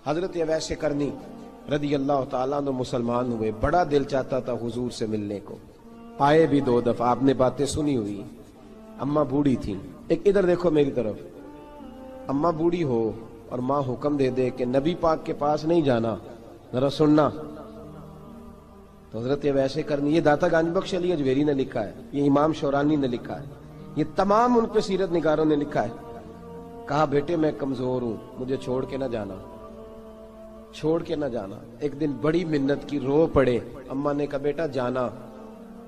حضرت اویس کرنی رضی اللہ تعالیٰ عنہ مسلمان ہوئے، بڑا دل چاہتا تھا حضور سے ملنے کو، آئے بھی 2 دفعہ، آپ نے باتیں سنی ہوئی، اماں بوڑھی تھیں۔ ایک ادھر دیکھو میری طرف، اماں بوڑھی ہو اور ماں حکم دے دے کہ نبی پاک کے پاس نہیں جانا، ذرا سننا، تو حضرت اویس کرنی، یہ داتا گنج بخش علی اجویری نے لکھا ہے، یہ امام شورانی نے لکھا ہے، یہ تمام ان پہ سیرت نگاروں نے لکھا ہے، کہا بیٹے میں کمزور ہوں، مجھے چھوڑ کے نہ جانا، چھوڑ کے نہ جانا۔ ایک دن بڑی منت کی، رو پڑے، اماں نے کہا بیٹا جانا،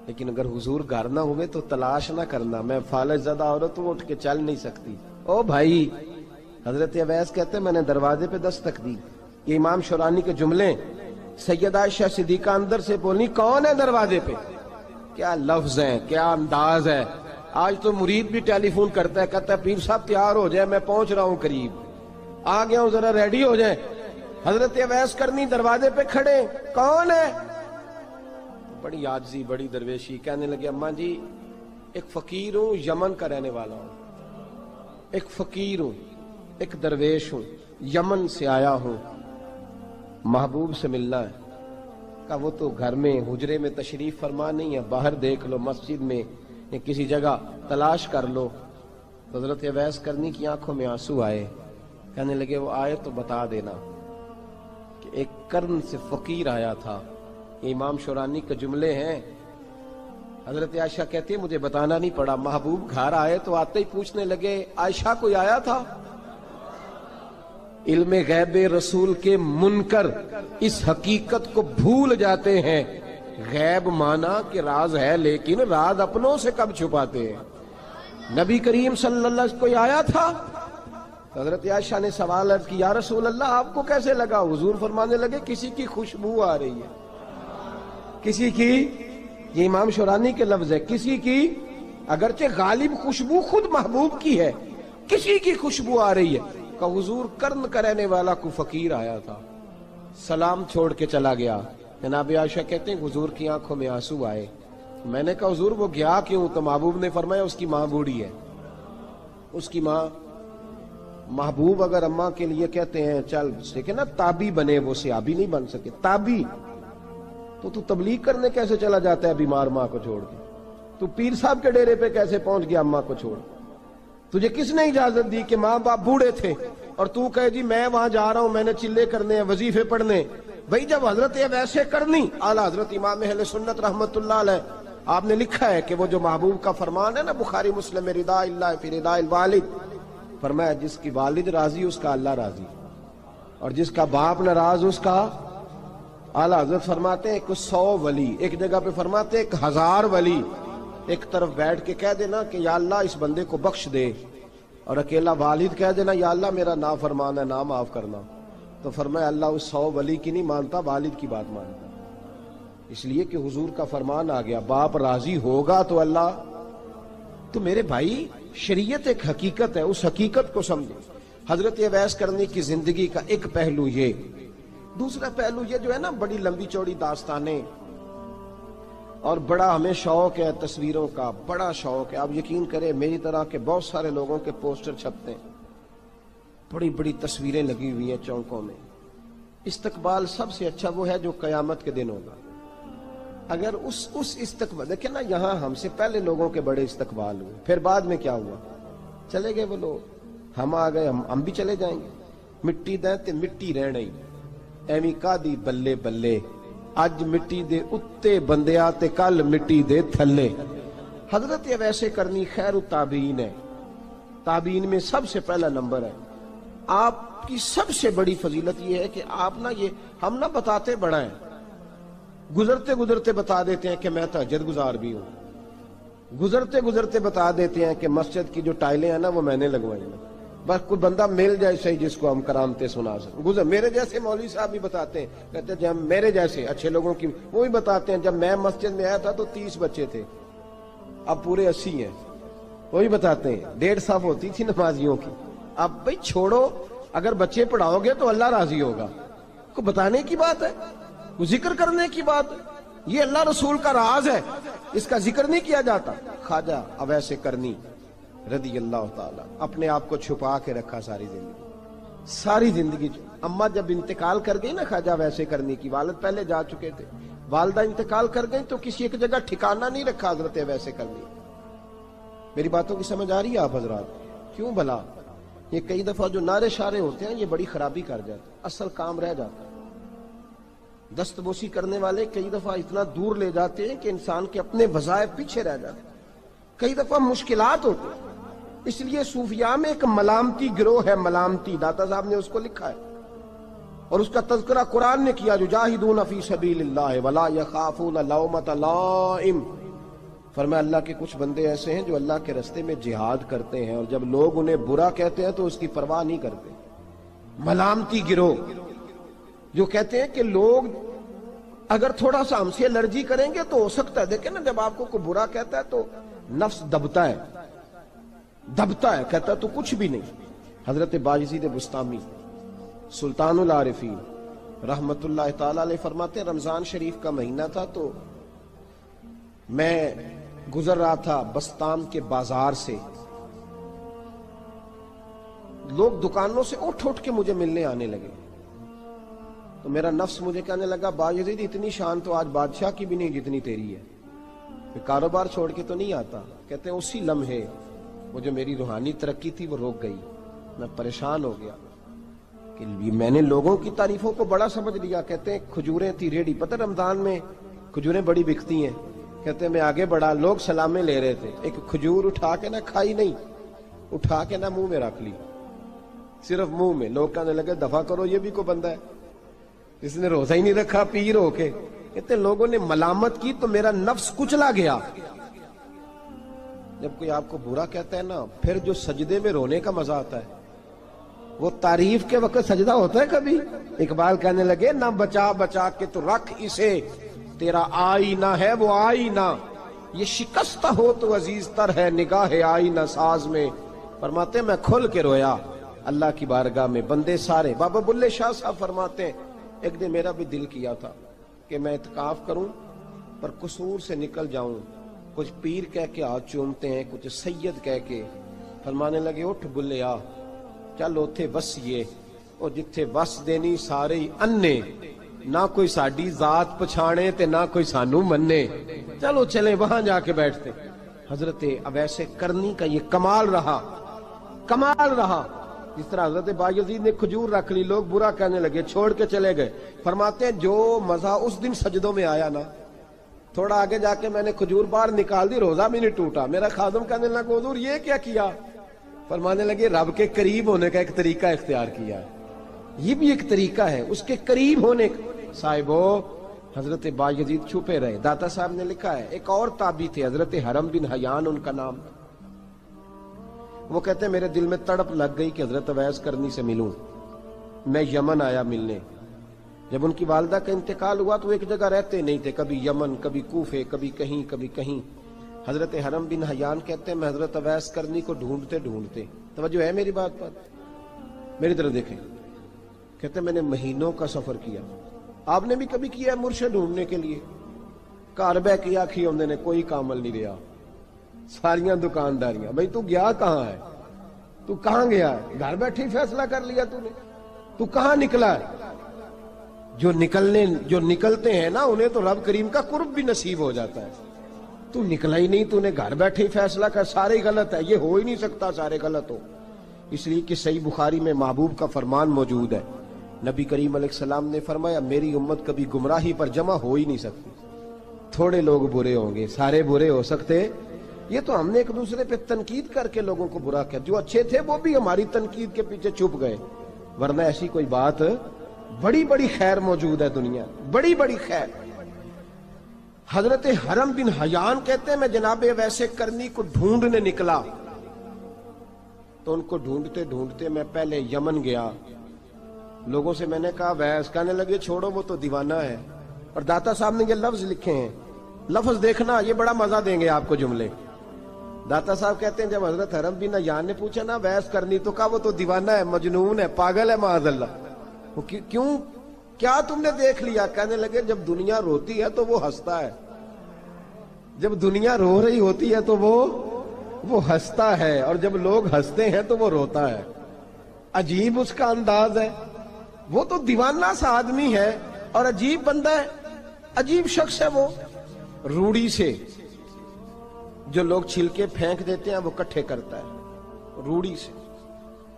لیکن اگر حضور گھر نہ ہوئے تو تلاش نہ کرنا، میں فالج زدہ عورت ہوں، اٹھ کے چل نہیں سکتی۔ او بھائی، حضرت اویس کہتے میں نے دروازے پہ دستک دی، یہ امام شورانی کے جملے، سیدہ عائشہ صدیقہ اندر سے بولی کون ہے دروازے پہ؟ کیا لفظ ہیں، کیا انداز ہے۔ آج تو مرید بھی ٹیلی فون کرتا ہے، کہتا ہے پیر صاحب تیار ہو جائے، میں پہنچ رہا ہوں، قریب آ گیا ہوں، ذرا ریڈی ہو جائیں۔ حضرت اویس کرنی دروازے پہ کھڑے، کون ہے؟ بڑی عاجزی، بڑی درویشی، کہنے لگے اماں جی ایک فقیر ہوں، یمن کا رہنے والا ہوں، ایک فقیر ہوں، ایک درویش ہوں، یمن سے آیا ہوں، محبوب سے ملنا ہے۔ کہا وہ تو گھر میں حجرے میں تشریف فرما نہیں ہے، باہر دیکھ لو، مسجد میں یا کسی جگہ تلاش کر لو۔ حضرت اویس کرنی کی آنکھوں میں آنسو آئے، کہنے لگے وہ آئے تو بتا دینا کہ ایک قرن سے فقیر آیا تھا۔ یہ امام شورانی کے جملے ہیں۔ حضرت عائشہ کہتی ہے مجھے بتانا نہیں پڑا، محبوب گھر آئے تو آتے ہی پوچھنے لگے عائشہ کوئی آیا تھا؟ علم غیب رسول کے منکر اس حقیقت کو بھول جاتے ہیں، غیب مانا کہ راز ہے، لیکن راز اپنوں سے کب چھپاتے ہیں۔ نبی کریم صلی اللہ علیہ وسلم کوئی آیا تھا؟ حضرت عائشہ نے سوال عرض کی یا رسول اللہ آپ کو کیسے لگا؟ حضور فرمانے لگے کسی کی خوشبو آ رہی ہے، کسی کی، یہ امام شورانی کے لفظ ہے، کسی کی، اگرچہ غالب خوشبو خود محبوب کی ہے، کسی کی خوشبو آ رہی ہے۔ کہ حضور قرن کا رہنے والا کو فقیر آیا تھا، سلام چھوڑ کے چلا گیا۔ جناب عائشہ کہتے ہیں حضور کی آنکھوں میں آنسو آئے۔ میں نے کہا حضور وہ گیا کیوں؟ تو محبوب نے فرمایا اس کی ماں بوڑھی ہے، اس کی ماں۔ محبوب اگر اماں کے لیے کہتے ہیں چل دیکھے نا تابی بنے، وہ صحابی نہیں بن سکے، تابی، تو تبلیغ کرنے کیسے چلا جاتا ہے بیمار ماں کو چھوڑ کے؟ تو پیر صاحب کے ڈیرے پہ کیسے پہنچ گیا اماں کو چھوڑ؟ تجھے کس نے اجازت دی کہ ماں باپ بوڑھے تھے اور تو کہے جی میں وہاں جا رہا ہوں، میں نے چلے کرنے ہیں، وظیفے پڑھنے؟ بھئی جب حضرت اویس کرنی اعلیٰ حضرت امام اہل سنت رحمت اللہ علیہ، آپ نے لکھا ہے کہ وہ جو محبوب کا فرمان ہے نا بخاری مسلم، رضا اللہ فی رضا الوالد، فرمایا جس کی والد راضی اس کا اللہ راضی، اور جس کا باپ ناراض اس کا، اعلیٰ حضرت فرماتے ہیں 100 ولی، ایک جگہ پہ فرماتے ہیں 1000 ولی ایک طرف بیٹھ کے کہہ دینا کہ یا اللہ اس بندے کو بخش دے، اور اکیلا والد کہہ دینا یا اللہ میرا نافرمان ہے، نہ معاف کرنا، تو فرمایا اللہ اس 100 ولی کی نہیں مانتا، والد کی بات مانتا، اس لیے کہ حضور کا فرمان آ گیا باپ راضی ہوگا تو اللہ۔ تو میرے بھائی شریعت ایک حقیقت ہے، اس حقیقت کو سمجھو۔ حضرت اویس کرنی کی زندگی کا ایک پہلو یہ، دوسرا پہلو یہ جو ہے نا بڑی لمبی چوڑی داستانیں، اور بڑا ہمیں شوق ہے تصویروں کا، بڑا شوق ہے۔ آپ یقین کریں میری طرح کے بہت سارے لوگوں کے پوسٹر چھپتے ہیں، بڑی بڑی تصویریں لگی ہوئی ہیں چوکوں میں۔ استقبال سب سے اچھا وہ ہے جو قیامت کے دن ہوگا۔ اگر اس استقبال دیکھیں نا، یہاں ہم سے پہلے لوگوں کے بڑے استقبال ہوئے، پھر بعد میں کیا ہوا؟ چلے گئے وہ لوگ، ہم آ گئے، ہم بھی چلے جائیں گے۔ مٹی دیں تے مٹی رہنا ہی، ایویں کا دی بلے بلے، اج مٹی دے اتے بندیا تے کل مٹی دے تھلے۔ حضرت اویس کرنی خیر التابعین ہے، تابعین میں سب سے پہلا نمبر ہے۔ آپ کی سب سے بڑی فضیلت یہ ہے کہ آپ نا، یہ ہم نہ بتاتے بڑا ہیں، گزرتے گزرتے بتا دیتے ہیں کہ میں تہجد گزار بھی ہوں، گزرتے گزرتے بتا دیتے ہیں کہ مسجد کی جو ٹائلیں ہیں نا وہ میں نے لگوائی ہیں، بس کوئی بندہ مل جائے صحیح جس کو ہم کرامتیں سنا سکیں۔ میرے جیسے مولوی صاحب بھی بتاتے ہیں، کہتے ہیں جب میرے جیسے اچھے لوگوں کی، وہ بھی بتاتے ہیں جب میں مسجد میں آیا تھا تو 30 بچے تھے، اب پورے 80 ہیں، وہی بتاتے ہیں 150 صف ہوتی تھی نمازیوں کی، اب بھئی چھوڑو، اگر بچے پڑھاؤ گے تو اللہ راضی ہوگا، کو بتانے کی بات ہے، کو ذکر کرنے کی بات ہے، یہ اللہ رسول کا راز ہے، اس کا ذکر نہیں کیا جاتا۔ خواجہ اویس کرنی رضی اللہ تعالیٰ اپنے آپ کو چھپا کے رکھا ساری زندگی، ساری زندگی اماں جب انتقال کر گئی نا خواجہ ویسے کرنی کی، والد پہلے جا چکے تھے، والدہ انتقال کر گئی تو کسی ایک جگہ ٹھکانہ نہیں رکھا حضرت ویسے کرنی۔ میری باتوں کی سمجھ آ رہی ہے آپ حضرات؟ کیوں بھلا یہ کئی دفعہ جو نعرے شارے ہوتے ہیں یہ بڑی خرابی کر جاتے ہیں، اصل کام رہ جاتا ہے۔ دست بوسی کرنے والے کئی دفعہ اتنا دور لے جاتے ہیں کہ انسان کے اپنے وظائف پیچھے رہ جاتے ہیں، کئی دفعہ مشکلات ہوتی ہیں۔ اس لیے صوفیاء میں ایک ملامتی گروہ ہے، ملامتی، داتا صاحب نے اس کو لکھا ہے اور اس کا تذکرہ قرآن نے کیا، یجاہدون فی سبیل اللہ ولا یخافون لومۃ لائم۔ فرمایا اللہ کے کچھ بندے ایسے ہیں جو اللہ کے راستے میں جہاد کرتے ہیں اور جب لوگ انہیں برا کہتے ہیں تو اس کی پرواہ نہیں کرتے۔ ملامتی گروہ جو کہتے ہیں کہ لوگ اگر تھوڑا سا ہم سے الرجی کریں گے تو ہو سکتا ہے، دیکھیں نا جب آپ کو کوئی برا کہتا ہے تو نفس دبتا ہے، کہتا ہے تو کچھ بھی نہیں۔ حضرت بایزید بسطامی سلطان العارفین رحمت اللہ تعالی علیہ فرماتے ہیں رمضان شریف کا مہینہ تھا تو میں گزر رہا تھا بستان کے بازار سے، لوگ دکانوں سے اٹھ کے مجھے ملنے آنے لگے تو میرا نفس مجھے کہنے لگا بایزید اتنی شان تو آج بادشاہ کی بھی نہیں جتنی تیری ہے، میں کاروبار چھوڑ کے تو نہیں آتا۔ کہتے ہیں اسی لمحے وہ جو میری روحانی ترقی تھی وہ رک گئی، میں پریشان ہو گیا کہ میں نے لوگوں کی تعریفوں کو بڑا سمجھ لیا۔ کہتے ہیں کھجوریں تھی ریڑھی، پتہ رمضان میں کھجوریں بڑی بکتی ہیں، کہتے ہیں میں آگے بڑھا، لوگ سلامیں لے رہے تھے، ایک کھجور اٹھا کے نہ کھائی نہیں، اٹھا کے نہ منہ میں رکھ لی، صرف منہ میں۔ لوگ کہنے لگے دفع کرو یہ بھی کوئی بندہ ہے، اس نے روزہ ہی نہیں رکھا پیر ہو کے۔ کہتے ہیں لوگوں نے ملامت کی تو میرا نفس کچلا گیا۔ جب کوئی آپ کو برا کہتا ہے نا، پھر جو سجدے میں رونے کا مزہ آتا ہے، وہ تعریف کے وقت سجدہ ہوتا ہے کبھی؟ اقبال کہنے لگے نہ بچا بچا کے تو رکھ اسے، تیرا آئینہ ہے وہ آئینہ، یہ شکستہ ہو تو عزیز تر ہے نگاہ آئینہ ساز میں۔ فرماتے ہیں میں کھل کے رویا اللہ کی بارگاہ میں، بندے سارے۔ بابا بلے شاہ صاحب فرماتے ہیں ایک دن میرا بھی دل کیا تھا کہ میں اعتکاف کروں پر قصور سے نکل جاؤں، کچھ پیر کہہ کے ہاتھ چومتے ہیں، کچھ سید کہہ کے۔ فرمانے لگے اٹھ بلیا چل اوتھے وسیے، اور جتھے وس دینی سارے ہی انے، نہ کوئی ساڈی ذات پچھانے تے نہ کوئی سانو مننے، چلو چلے وہاں جا کے بیٹھتے۔ حضرت اویس کرنی کا یہ کمال رہا، جس طرح حضرت بایزید نے کھجور رکھ لی، لوگ برا کہنے لگے، چھوڑ کے چلے گئے۔ فرماتے ہیں جو مزہ اس دن سجدوں میں آیا نا، تھوڑا آگے جا کے میں نے کھجور باہر نکال دی، روزہ بھی نہیں ٹوٹا۔ میرا خادم کہنے لگا حضور یہ کیا کیا؟ فرمانے لگے رب کے قریب ہونے کا ایک طریقہ اختیار کیا ہے، یہ بھی ایک طریقہ ہے اس کے قریب ہونے کا۔ صاحبو حضرت بایزید چھپے رہے۔ داتا صاحب نے لکھا ہے ایک اور تابعی تھے حضرت حرم بن حیان ان کا نام، وہ کہتے ہیں میرے دل میں تڑپ لگ گئی کہ حضرت اویس کرنی سے ملوں۔ میں یمن آیا ملنے، جب ان کی والدہ کا انتقال ہوا تو ایک جگہ رہتے نہیں تھے، کبھی یمن، کبھی کوفے، کبھی کہیں۔ حضرت حرم بن حیان کہتے ہیں میں حضرت اویس کرنی کو ڈھونڈتے، توجہ ہے میری بات پر، میری طرف دیکھیں، کہتے ہیں میں نے مہینوں کا سفر کیا۔ آپ نے بھی کبھی کیا ہے مرشد ڈھونڈنے کے لیے؟ گھر بہ کے آکھی ہوندے نے کوئی کامل نہیں رہا، ساریاں دکانداریاں، بھئی تو گیا کہاں ہے؟ تو کہاں گیا ہے؟ گھر بیٹھے ہی فیصلہ کر لیا تو نے؟ تو کہاں نکلا ہے؟ جو نکلتے ہیں نا انہیں تو رب کریم کا قرب بھی نصیب ہو جاتا ہے۔ تو نکلا ہی نہیں، تو نے گھر بیٹھے ہی فیصلہ کر، سارے غلط ہے، یہ ہو ہی نہیں سکتا سارے غلط ہو۔ اس لیے کہ صحیح بخاری میں محبوب کا فرمان موجود ہے، نبی کریم علیہ السلام نے فرمایا میری امت کبھی گمراہی پر جمع ہو ہی نہیں سکتی، تھوڑے لوگ برے ہوں گے، سارے برے ہو سکتے۔ یہ تو ہم نے ایک دوسرے پہ تنقید کر کے لوگوں کو برا کیا، جو اچھے تھے وہ بھی ہماری تنقید کے پیچھے چھپ گئے، ورنہ ایسی کوئی بات، بڑی خیر موجود ہے دنیا، بڑی خیر۔ حضرت حرم بن حیان کہتے ہیں میں جناب ویسے کرنی کو ڈھونڈنے نکلا تو ان کو ڈھونڈتے میں پہلے یمن گیا، لوگوں سے میں نے کہا ویس، کہنے لگے چھوڑو وہ تو دیوانہ ہے۔ اور داتا صاحب نے یہ لفظ لکھے ہیں، لفظ دیکھنا یہ بڑا مزہ دیں گے آپ کو جملے۔ داتا صاحب کہتے ہیں جب حضرت حرم بن حیان نے پوچھا نا ویس کرنی، تو کہا وہ تو دیوانہ ہے، مجنون ہے، پاگل ہے معاذ اللہ۔ وہ کیوں، کیا تم نے دیکھ لیا؟ کہنے لگے جب دنیا روتی ہے تو وہ ہنستا ہے، جب دنیا رو رہی ہوتی ہے تو وہ ہنستا ہے، اور جب لوگ ہنستے ہیں تو وہ روتا ہے۔ عجیب اس کا انداز ہے، وہ تو دیوانہ سا آدمی ہے اور عجیب بندہ ہے، عجیب شخص ہے وہ۔ روڑی سے جو لوگ چھلکے پھینک دیتے ہیں وہ کٹھے کرتا ہے، روڑی سے۔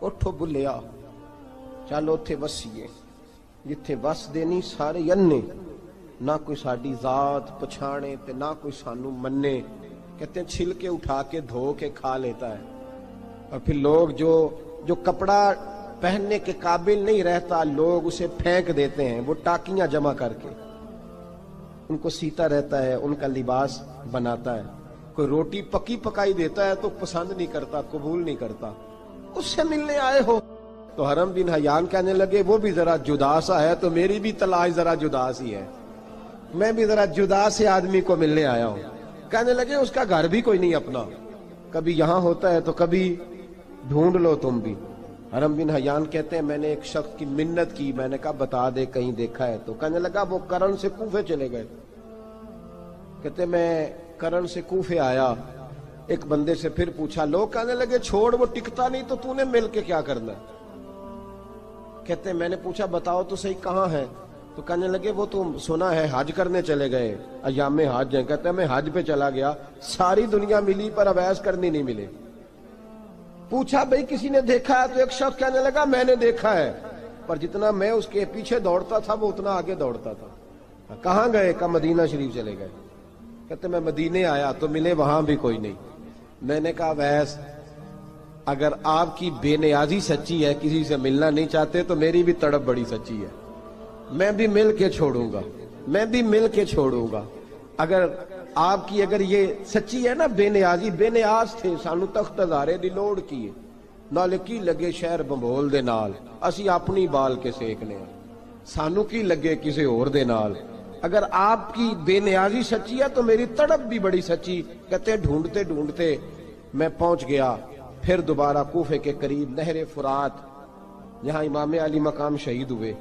اٹھو بلیا چلو تھے وسیے جتھے وس دینی سارے ینے، نہ کوئی ساڈی ذات پچھانے تے نہ کوئی سانو منے۔ کہتے ہیں چھلکے اٹھا کے دھو کے کھا لیتا ہے، اور پھر لوگ جو کپڑا پہننے کے قابل نہیں رہتا لوگ اسے پھینک دیتے ہیں، وہ ٹاکیاں جمع کر کے ان کو سیتا رہتا ہے، ان کا لباس بناتا ہے۔ کوئی روٹی پکی پکائی دیتا ہے تو پسند نہیں کرتا، قبول نہیں کرتا، اس سے ملنے آئے ہو۔ تو حرم بن حیان کہنے لگے وہ بھی ذرا جدا سا ہے تو میری بھی تلاش ذرا جدا سی ہے، میں بھی ذرا جدا سے آدمی کو ملنے آیا ہوں۔ کہنے لگے اس کا گھر بھی کوئی نہیں اپنا، کبھی یہاں ہوتا ہے تو کبھی ڈھونڈ لو تم بھی۔ حرم بن حیان کہتے ہیں میں نے ایک شخص کی منت کی، میں نے کہا بتا دے کہیں دیکھا ہے تو۔ کہنے لگا وہ کرن سے کوفے چلے گئے۔ کہتے میں کرن سے کوفے آیا، ایک بندے سے پھر پوچھا، لوگ کہنے لگے چھوڑ وہ ٹکتا نہیں تو نے مل کے کیا کرنا ہے؟ کہتے میں نے پوچھا بتاؤ تو صحیح کہاں ہے؟ تو کہنے لگے وہ تو سنا ہے حج کرنے چلے گئے، ایام حج ہیں۔ کہتے ہیں میں حج پہ چلا گیا، ساری دنیا ملی پر اویس کرنی نہیں ملے۔ پوچھا بھئی کسی نے دیکھا ہے؟ تو ایک شخص کہنے لگا میں نے دیکھا ہے، پر جتنا میں اس کے پیچھے دوڑتا تھا وہ اتنا آگے دوڑتا تھا۔ کہاں گئے؟ کہ مدینہ شریف چلے گئے۔ کہتے میں مدینے آیا تو ملے وہاں بھی کوئی نہیں۔ میں نے کہا ویس اگر آپ کی بے نیازی سچی ہے، کسی سے ملنا نہیں چاہتے، تو میری بھی تڑپ بڑی سچی ہے، میں بھی مل کے چھوڑوں گا، میں بھی مل کے چھوڑوں گا۔ اگر آپ کی اگر یہ سچی ہے نا بے نیازی، بے نیاز تھے، سانو تخت ہزارے دی لوڑ کی نال کی لگے شہر بمبول دے نال، اسی اپنی بال کے سیکنے ہیں، سانو کی لگے کسی اور دے نال۔ اگر آپ کی بے نیازی سچی ہے تو میری تڑپ بھی بڑی سچی۔ کہتے ڈھونڈتے ڈھونڈتے میں پہنچ گیا، پھر دوبارہ کوفے کے قریب نہر فرات جہاں امام علی مقام شہید ہوئے۔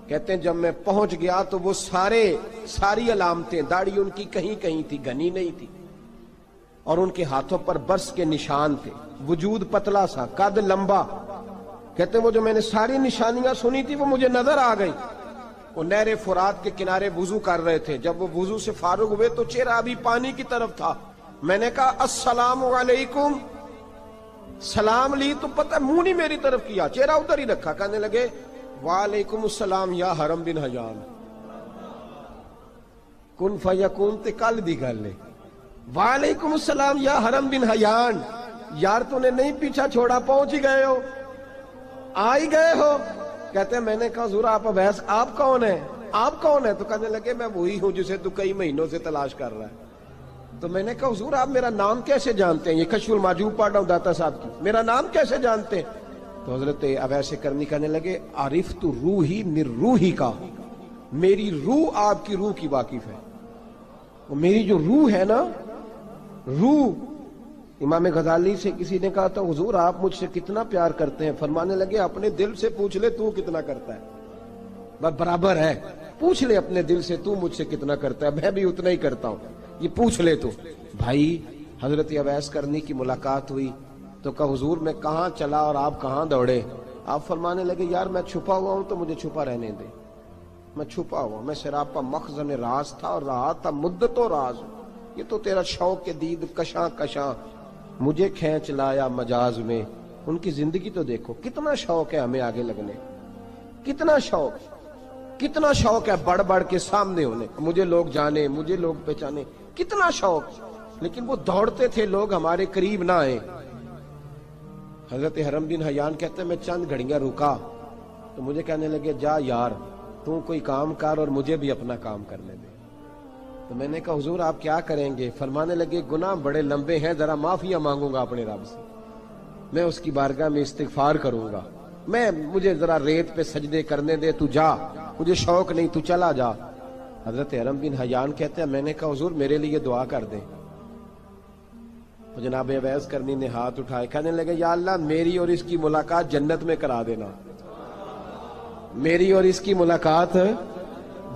کہتے ہیں جب میں پہنچ گیا تو وہ ساری علامتیں، داڑھی ان کی کہیں کہیں تھی، گھنی نہیں تھی، اور ان کے ہاتھوں پر برس کے نشان تھے، وجود پتلا سا، قد لمبا۔ کہتے ہیں وہ جو میں نے ساری نشانیاں سنی تھی وہ مجھے نظر آ گئی۔ وہ نہر فرات کے کنارے وضو کر رہے تھے، جب وہ وضو سے فارغ ہوئے تو چہرہ ابھی پانی کی طرف تھا۔ میں نے کہا السلام علیکم، سلام لی تو پتہ منہ نہیں میری طرف کیا، چہرہ ادھر ہی رکھا۔ کہنے لگے وعلیکم السلام یا حرم بن حیان، کن فیکون تے کل دی گل ہے۔ وعلیکم السلام یا حرم بن حیان، یار تو نے نہیں پیچھا چھوڑا، پہنچ ہی گئے ہو، آ ہی گئے ہو۔ کہتے ہیں میں نے کہا حضور آپ اویس آپ کون ہیں؟ آپ کون ہیں؟ تو کہنے لگے میں وہی ہوں جسے تو کئی مہینوں سے تلاش کر رہا ہے۔ تو میں نے کہا حضور آپ میرا نام کیسے جانتے ہیں؟ یہ کشف المحجوب پڑھ رہا ہوں داتا صاحب کی، میرا نام کیسے جانتے ہیں؟ تو حضرت اویس کرنی کہنے لگے عرفت روحی من روحی کا، میری روح آپ کی روح کی واقف ہے۔ وہ میری جو روح ہے نا، روح۔ امام غزالی سے کسی نے کہا تھا حضور آپ مجھ سے کتنا پیار کرتے ہیں؟ فرمانے لگے اپنے دل سے پوچھ لے تو کتنا کرتا ہے، برابر ہے، پوچھ لے اپنے دل سے تو مجھ سے کتنا کرتا ہے، میں بھی اتنا ہی کرتا ہوں، یہ پوچھ لے تو۔ بھائی حضرت اویس کرنی کی ملاقات ہوئی تو کہا حضور میں کہاں چلا اور آپ کہاں دوڑے؟ آپ فرمانے لگے یار میں چھپا ہوا ہوں تو مجھے چھپا رہنے دے، میں چھپا ہوا، میں سراپا مخزن راز تھا اور رہا تھا مدتوں راز۔ یہ تو تیرا شوق کے دید کشاں کشاں مجھے کھینچ لایا مجاز میں۔ ان کی زندگی تو دیکھو، کتنا شوق ہے ہمیں آگے لگنے، کتنا شوق ہے بڑھ بڑھ کے سامنے ہونے، مجھے لوگ جانے، مجھے لوگ پہچانے، کتنا شوق، لیکن وہ دوڑتے تھے لوگ ہمارے قریب نہ آئے۔ حضرت حرم بن حیان کہتے ہیں میں چند گھڑیاں رکا تو مجھے کہنے لگے جا یار تو کوئی کام کر اور مجھے بھی اپنا کام کرنے دے۔ تو میں نے کہا حضور آپ کیا کریں گے؟ فرمانے لگے گناہ بڑے لمبے ہیں، ذرا معافیاں مانگوں گا اپنے رب سے، میں اس کی بارگاہ میں استغفار کروں گا، مجھے ذرا ریت پہ سجدے کرنے دے، تو جا، مجھے شوق نہیں، تو چلا جا۔ حضرت حرم بن حیان کہتے ہیں میں نے کہا حضور میرے لیے دعا کر دیں۔ تو جناب اویس کرنی نے ہاتھ اٹھائے، کہنے لگے یا اللہ میری اور اس کی ملاقات جنت میں کرا دینا، میری اور اس کی ملاقات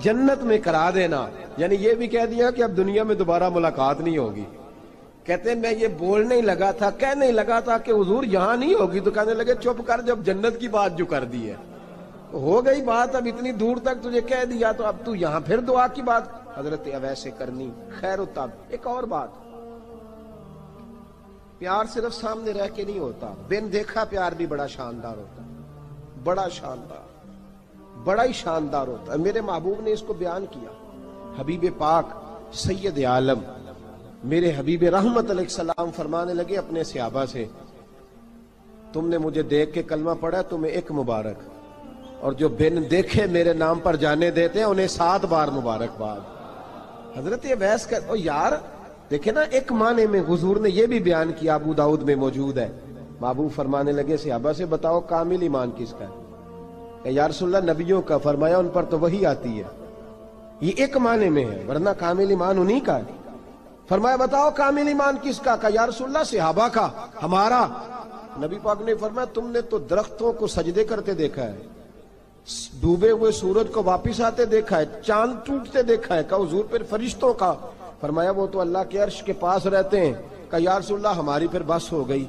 جنت میں کرا دینا۔ یعنی یہ بھی کہہ دیا کہ اب دنیا میں دوبارہ ملاقات نہیں ہوگی۔ کہتے ہیں میں یہ بولنے ہی لگا تھا، کہنے ہی لگا تھا کہ حضور یہاں نہیں ہوگی، تو کہنے لگے چپ کر، جب جنت کی بات جو کر دی ہے ہو گئی بات، اب اتنی دور تک تجھے کہہ دیا تو اب تو یہاں پھر دعا کی بات حضرت اویس کرنی خیر التاب۔ ایک اور بات، پیار صرف سامنے رہ کے نہیں ہوتا، بن دیکھا پیار بھی بڑا شاندار ہوتا، بڑا شاندار، بڑا ہی شاندار ہوتا ہے۔ میرے محبوب نے اس کو بیان کیا، حبیب پاک سید عالم میرے حبیب رحمت علیہ السلام فرمانے لگے اپنے صحابہ سے، تم نے مجھے دیکھ کے کلمہ پڑھا، تمہیں ایک مبارک، اور جو بن دیکھے میرے نام پر جانے دیتے ہیں انہیں 7 بار مبارکباد۔ حضرت اویس کا یار دیکھیں نا، ایک معنی میں حضور نے یہ بھی بیان کیا، ابو داؤد میں موجود ہے۔ محبوب فرمانے لگے صحابہ سے، بتاؤ کامل ایمان کس کا ہے؟ کہ یا رسول اللہ نبیوں کا۔ فرمایا ان پر تو وہی آتی ہے، یہ ایک معنی میں ہے، ورنہ کامل ایمان انہی کا ہے۔ فرمایا بتاؤ کامل ایمان کس کا؟ کہ یا رسول اللہ صحابہ کا، ہمارا۔ نبی پاک نے فرمایا تم نے تو درختوں کو سجدے کرتے دیکھا ہے، ڈوبے ہوئے سورج کو واپس آتے دیکھا ہے، چاند ٹوٹتے دیکھا ہے۔ کہ حضور پھر فرشتوں کا؟ فرمایا وہ تو اللہ کے عرش کے پاس رہتے ہیں۔ کہ یا رسول اللہ ہماری پھر بس ہو گئی،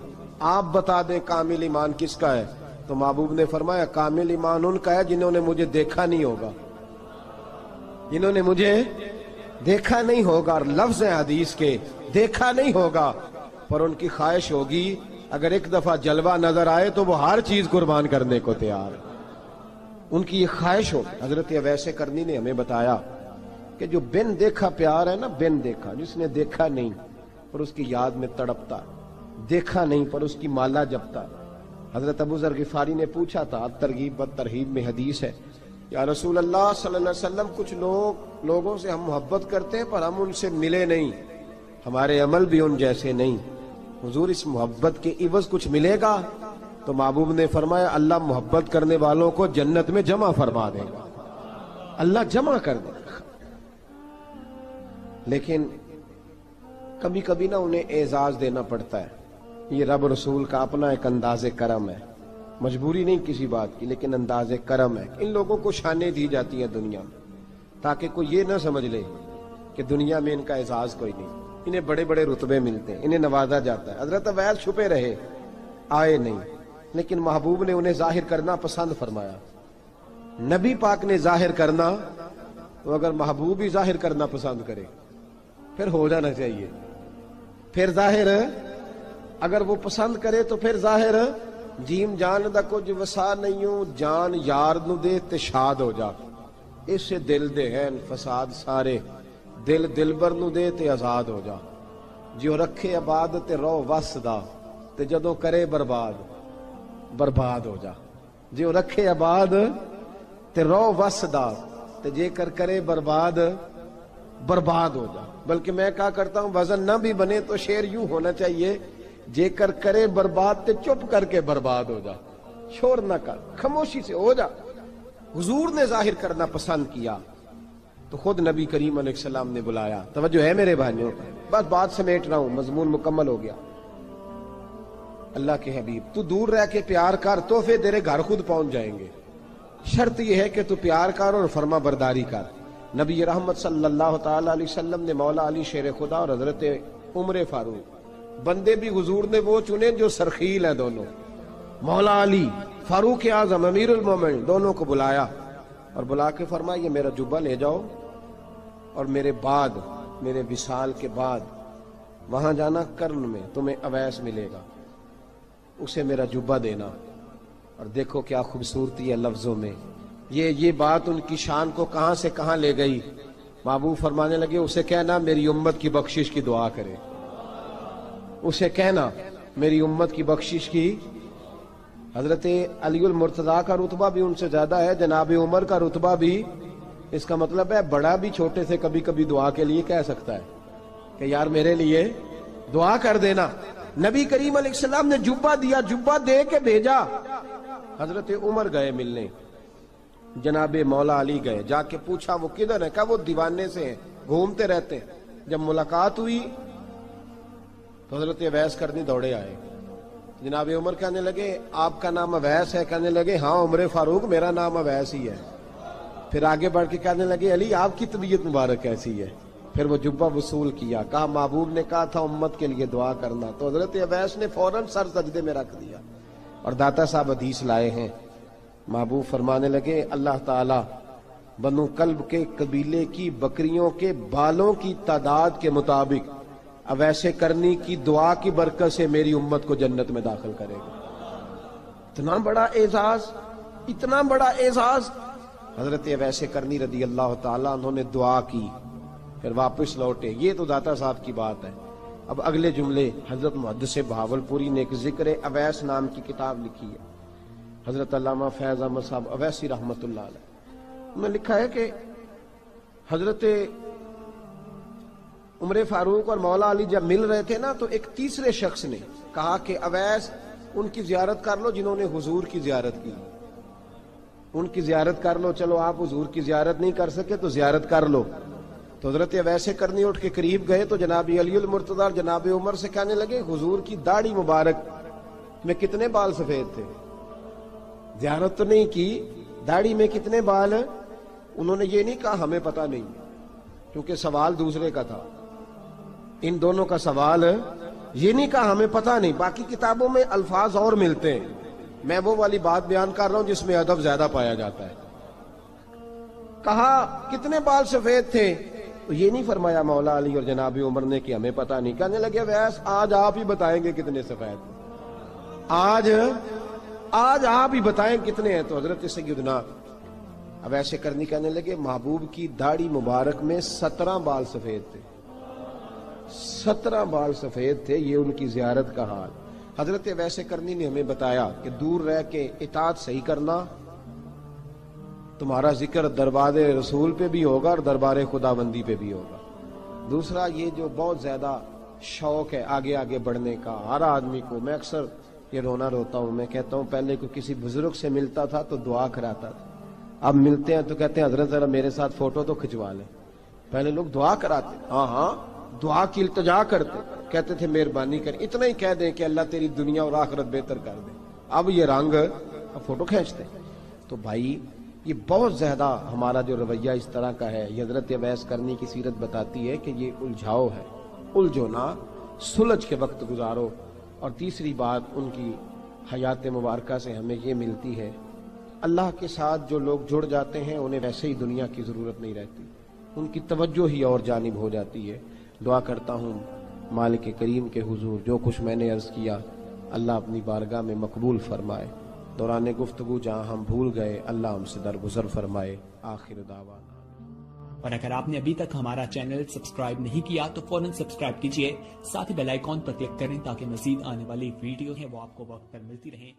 آپ بتا دیں کامل ایمان کس کا ہے؟ تو محبوب نے فرمایا کامل ایمان ان کا ہے جنہوں نے مجھے دیکھا نہیں ہوگا، جنہوں نے مجھے دیکھا نہیں ہوگا، اور لفظ ہیں حدیث کے، دیکھا نہیں ہوگا پر ان کی خواہش ہوگی اگر ایک دفعہ جلوہ نظر آئے تو وہ ہر چیز قربان کرنے کو تیار ہے، ان کی یہ خواہش ہو۔ حضرت اویس کرنی نے ہمیں بتایا کہ جو بن دیکھا پیار ہے نا، بن دیکھا، جس نے دیکھا نہیں پر اس کی یاد میں تڑپتا، دیکھا نہیں پر اس کی مالا جپتا۔ حضرت ابو ذر غفاری نے پوچھا تھا، ترغیب و ترہیب میں حدیث ہے، یا رسول اللہ صلی اللہ علیہ وسلم کچھ لوگوں سے ہم محبت کرتے ہیں پر ہم ان سے ملے نہیں، ہمارے عمل بھی ان جیسے نہیں، حضور اس محبت کے عوض کچھ ملے گا؟ تو محبوب نے فرمایا اللہ محبت کرنے والوں کو جنت میں جمع فرما دے گا، اللہ جمع کر دے گا، لیکن کبھی کبھی نہ انہیں اعزاز دینا پڑتا ہے۔ یہ رب رسول کا اپنا ایک انداز کرم ہے، مجبوری نہیں کسی بات کی، لیکن انداز کرم ہے۔ ان لوگوں کو شانیں دی جاتی ہیں دنیا میں تاکہ کوئی یہ نہ سمجھ لے کہ دنیا میں ان کا اعزاز کوئی نہیں، انہیں بڑے بڑے رتبے ملتے ہیں، انہیں نوازا جاتا ہے۔ حضرت اویس چھپے رہے، آئے نہیں، لیکن محبوب نے انہیں ظاہر کرنا پسند فرمایا۔ نبی پاک نے ظاہر کرنا تو اگر محبوب ہی ظاہر کرنا پسند کرے پھر ہو جانا چاہیے، پھر ظاہر اگر وہ پسند کرے تو پھر ظاہر جیم جان دا کچھ وسا نہیں ہوں، جان یار نو دے تے شاد ہو جا، اس سے دل دے ہیں فساد سارے، دل دلبر نو دے تے آزاد ہو جا، جو رکھے آباد تے رو وس دا تے جدوں کرے برباد برباد ہو جا، جو رکھے آباد تے رو وس دا تے جے کر کرے برباد برباد ہو جا۔ بلکہ میں کہا کرتا ہوں وزن نہ بھی بنے تو شعر یوں ہونا چاہیے، جے کر کرے برباد تے چپ کر کے برباد ہو جا، شور نہ کر، خاموشی سے ہو جا۔ حضور نے ظاہر کرنا پسند کیا تو خود نبی کریم علیہ السلام نے بلایا۔ توجہ ہے میرے بھائیوں، بس بات سمیٹ رہا ہوں، مضمون مکمل ہو گیا۔ اللہ کے حبیب تو دور رہ کے پیار کر، تحفے تیرے گھر خود پہنچ جائیں گے، شرط یہ ہے کہ تو پیار کر اور فرما برداری کر۔ نبی رحمت صلی اللہ تعالی علیہ وسلم نے مولا علی شیر خدا اور حضرت عمر فاروق، بندے بھی حضور نے وہ چنے جو سرخیل ہیں دونوں، مولا علی فاروق اعظم امیر المومنین، دونوں کو بلایا اور بلا کے فرمایا یہ میرا جبہ لے جاؤ اور میرے بعد، میرے وصال کے بعد وہاں جانا کرن میں تمہیں اویس ملے گا، اسے میرا جبہ دینا۔ اور دیکھو کیا خوبصورتی ہے لفظوں میں، یہ بات ان کی شان کو کہاں سے کہاں لے گئی۔ محبوب فرمانے لگے اسے کہنا میری امت کی بخشش کی دعا کرے، اسے کہنا میری امت کی بخشش کی۔ حضرت علی المرتضیٰ کا رتبہ بھی ان سے زیادہ ہے، جناب عمر کا رتبہ بھی، اس کا مطلب ہے بڑا بھی چھوٹے سے کبھی کبھی دعا کے لیے کہہ سکتا ہے کہ یار میرے لیے دعا کر دینا۔ نبی کریم علیہ السلام نے جبہ دیا، جبہ دے کے بھیجا۔ حضرت عمر گئے ملنے، جناب مولا علی گئے، جا کے پوچھا وہ کدھر ہے؟ کہا وہ دیوانے سے ہیں، گھومتے رہتے ہیں۔ جب ملاقات ہوئی تو حضرت اویس کرنی دوڑے آئے، جناب عمر کہنے لگے آپ کا نام اویس ہے؟ کہنے لگے ہاں عمر فاروق میرا نام اویس ہی ہے۔ پھر آگے بڑھ کے کہنے لگے علی آپ کی طبیعت مبارک کیسی ہے؟ پھر وہ جبہ وصول کیا، کہا محبوب نے کہا تھا امت کے لیے دعا کرنا، تو حضرت اویس نے فوراً سر سجدے میں رکھ دیا۔ اور داتا صاحب حدیث لائے ہیں، محبوب فرمانے لگے اللہ تعالی بنو کلب کے قبیلے کی بکریوں کے بالوں کی تعداد کے مطابق اویس کرنی کی دعا کی برکت سے میری امت کو جنت میں داخل کرے گا۔ اتنا بڑا اعزاز، اتنا بڑا اعزاز۔ حضرت اویس کرنی رضی اللہ تعالیٰ انہوں نے دعا کی، پھر واپس لوٹے۔ یہ تو داتا صاحب کی بات ہے۔ اب اگلے جملے حضرت محدث بہاولپوری نے ایک ذکر اویس نام کی کتاب لکھی ہے، حضرت علامہ فیض احمد صاحب اویسی رحمۃ اللہ علیہ، انہوں نے لکھا ہے کہ حضرت عمر فاروق اور مولا علی جب مل رہے تھے نا، تو ایک تیسرے شخص نے کہا کہ اویس ان کی زیارت کر لو جنہوں نے حضور کی زیارت کی، ان کی زیارت کر لو، چلو آپ حضور کی زیارت نہیں کر سکے تو زیارت کر لو۔ تو حضرت اویس کرنی اٹھ کے قریب گئے تو جناب علی المرتضیٰ اور جناب عمر سے کہنے لگے حضور کی داڑھی مبارک میں کتنے بال سفید تھے؟ زیارت تو نہیں کی، داڑھی میں کتنے بال؟ انہوں نے یہ نہیں کہا ہمیں پتہ نہیں، کیونکہ سوال دوسرے کا تھا، ان دونوں کا سوال یہ نہیں کہا ہمیں پتہ نہیں۔ باقی کتابوں میں الفاظ اور ملتے ہیں، میں وہ والی بات بیان کر رہا ہوں جس میں ادب زیادہ پایا جاتا ہے۔ کہا کتنے بال سفید تھے؟ تو یہ نہیں فرمایا مولا علی اور جناب عمر نے کہ ہمیں پتہ نہیں، کہنے لگے ویس آج آپ ہی بتائیں گے کتنے سفید، آج آپ ہی بتائیں کتنے ہیں۔ تو حضرت سیدنا اویس کرنی کہنے لگے محبوب کی داڑھی مبارک میں 17 بال سفید تھے، 17 بال سفید تھے، یہ ان کی زیارت کا حال۔ حضرت اویس کرنی نے ہمیں بتایا کہ دور رہ کے اطاعت صحیح کرنا، تمہارا ذکر دربار رسول پہ بھی ہوگا اور دربار خداوندی پہ بھی ہوگا۔ دوسرا یہ جو بہت زیادہ شوق ہے آگے آگے بڑھنے کا ہر آدمی کو، میں اکثر یہ رونا روتا ہوں، میں کہتا ہوں پہلے کو کسی بزرگ سے ملتا تھا تو دعا کراتا تھا، اب ملتے ہیں تو کہتے ہیں حضرت ذرا میرے ساتھ فوٹو تو کھنچوا لیں۔ پہلے لوگ دعا کراتے، ہاں دعا کی التجا کرتے، کہتے تھے مہربانی کر، اتنا ہی کہہ دیں کہ اللہ تیری دنیا اور آخرت بہتر کر دے، اب یہ رنگ اب فوٹو کھینچتے۔ تو بھائی یہ بہت زیادہ ہمارا جو رویہ اس طرح کا ہے، یہ حضرت اویس کرنی کی سیرت بتاتی ہے کہ یہ الجھاؤ ہے، الجھو نہ، سلجھ کے وقت گزارو۔ اور تیسری بات ان کی حیات مبارکہ سے ہمیں یہ ملتی ہے، اللہ کے ساتھ جو لوگ جڑ جاتے ہیں انہیں ویسے ہی دنیا کی ضرورت نہیں رہتی، ان کی توجہ ہی اور جانب ہو جاتی ہے۔ دعا کرتا ہوں مالک کریم کے حضور جو کچھ میں نے عرض کیا اللہ اپنی بارگاہ میں مقبول فرمائے، دوران گفتگو جہاں ہم بھول گئے اللہ ہم سے درگزر فرمائے۔ آخر دعوانا۔ اور اگر آپ نے ابھی تک ہمارا چینل سبسکرائب نہیں کیا تو فوراً سبسکرائب کیجئے، ساتھ ہی بیل آئیکن پر کلک کریں تاکہ مزید آنے والی ویڈیو ہیں وہ آپ کو وقت پر ملتی رہیں۔